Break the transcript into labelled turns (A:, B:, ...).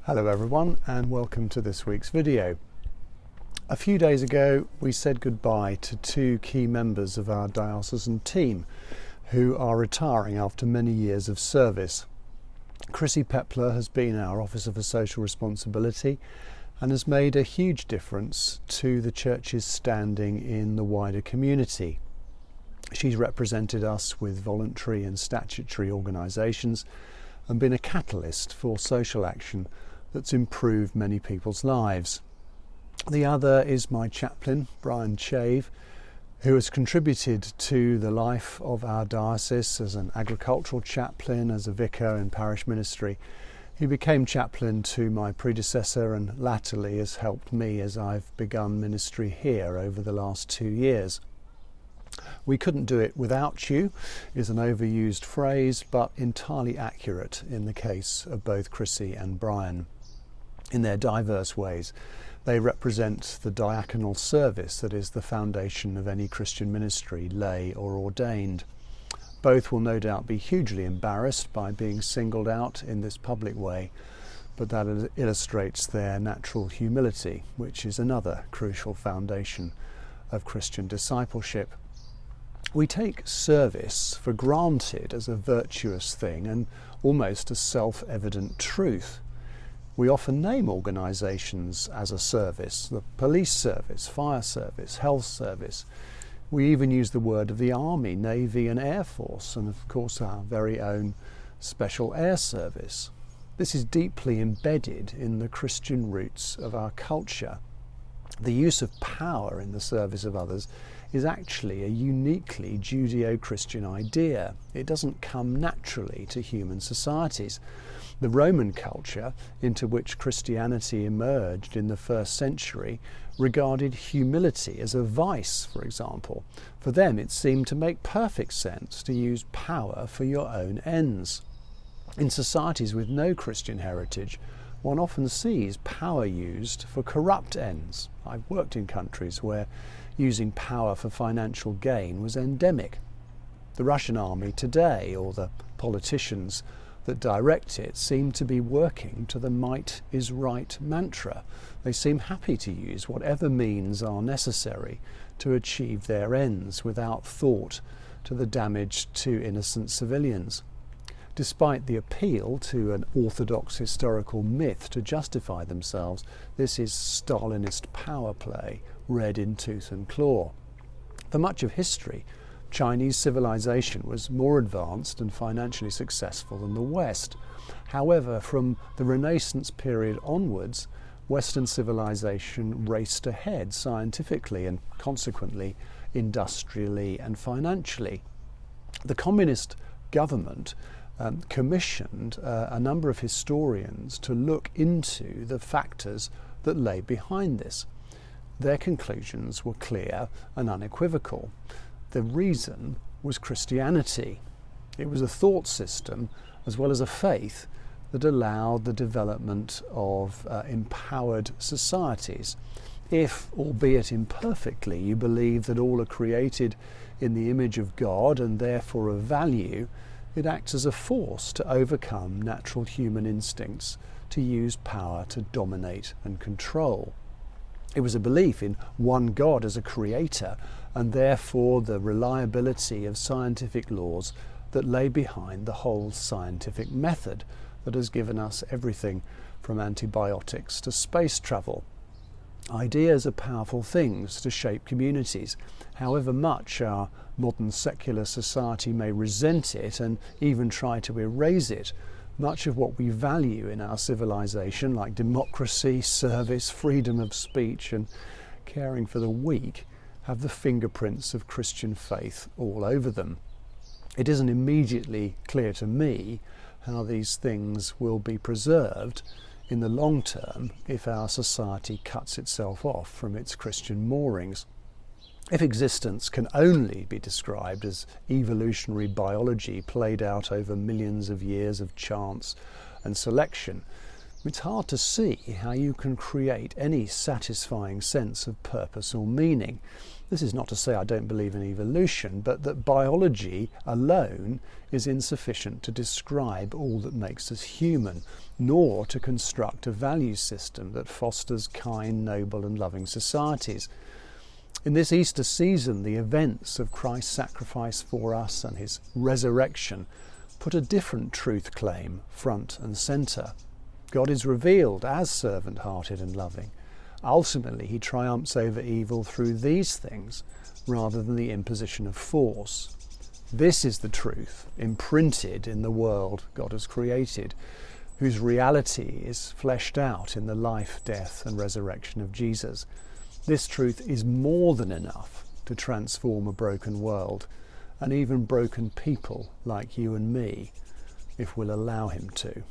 A: Hello everyone and welcome to this week's video. A few days ago we said goodbye to two key members of our diocesan team who are retiring after many years of service. Chrissie has been our Officer for Social Responsibility and has made a huge difference to the church's standing in the wider community. She's represented us with voluntary and statutory organisations and been a catalyst for social action that's improved many people's lives. The other is my chaplain, Brian, who has contributed to the life of our diocese as an agricultural chaplain, as a vicar in parish ministry. He became chaplain to my predecessor and latterly has helped me as I've begun ministry here over the last 2 years. We couldn't do it without you is an overused phrase, but entirely accurate in the case of both Chrissie and Brian. In their diverse ways, they represent the diaconal service that is the foundation of any Christian ministry, lay or ordained. Both will no doubt be hugely embarrassed by being singled out in this public way, but that illustrates their natural humility, which is another crucial foundation of Christian discipleship. We take service for granted as a virtuous thing and almost a self-evident truth. We often name organisations as a service: the police service, fire service, health service. We even use the word of the Army, Navy and Air Force, and of course our very own Special Air Service. This is deeply embedded in the Christian roots of our culture. The use of power in the service of others is actually a uniquely Judeo-Christian idea. It doesn't come naturally to human societies. The Roman culture, into which Christianity emerged in the 1st century, regarded humility as a vice, for example. For them, it seemed to make perfect sense to use power for your own ends. In societies with no Christian heritage, one often sees power used for corrupt ends. I've worked in countries where using power for financial gain was endemic. The Russian army today, or the politicians that direct it, seem to be working to the might is right mantra. They seem happy to use whatever means are necessary to achieve their ends without thought to the damage to innocent civilians. Despite the appeal to an orthodox historical myth to justify themselves, this is Stalinist power play, read in tooth and claw. For much of history, Chinese civilization was more advanced and financially successful than the West. However, from the Renaissance period onwards, Western civilization raced ahead scientifically and consequently industrially and financially. The communist government commissioned a number of historians to look into the factors that lay behind this. Their conclusions were clear and unequivocal. The reason was Christianity. It was a thought system as well as a faith that allowed the development of empowered societies. If, albeit imperfectly, you believe that all are created in the image of God and therefore of value, it acts as a force to overcome natural human instincts to use power to dominate and control. It was a belief in one God as a creator and therefore the reliability of scientific laws that lay behind the whole scientific method that has given us everything from antibiotics to space travel. Ideas are powerful things to shape communities. However much our modern secular society may resent it and even try to erase it, much of what we value in our civilization, like democracy, service, freedom of speech and caring for the weak, have the fingerprints of Christian faith all over them. It isn't immediately clear to me how these things will be preserved in the long term if our society cuts itself off from its Christian moorings. If existence can only be described as evolutionary biology played out over millions of years of chance and selection, It's hard to see how you can create any satisfying sense of purpose or meaning. This is not to say I don't believe in evolution, but that biology alone is insufficient to describe all that makes us human, nor to construct a value system that fosters kind, noble and loving societies. In this Easter season, the events of Christ's sacrifice for us and his resurrection put a different truth claim front and centre. God is revealed as servant-hearted and loving. Ultimately, he triumphs over evil through these things rather than the imposition of force. This is the truth imprinted in the world God has created, whose reality is fleshed out in the life, death and resurrection of Jesus. This truth is more than enough to transform a broken world and even broken people like you and me, if we'll allow him to.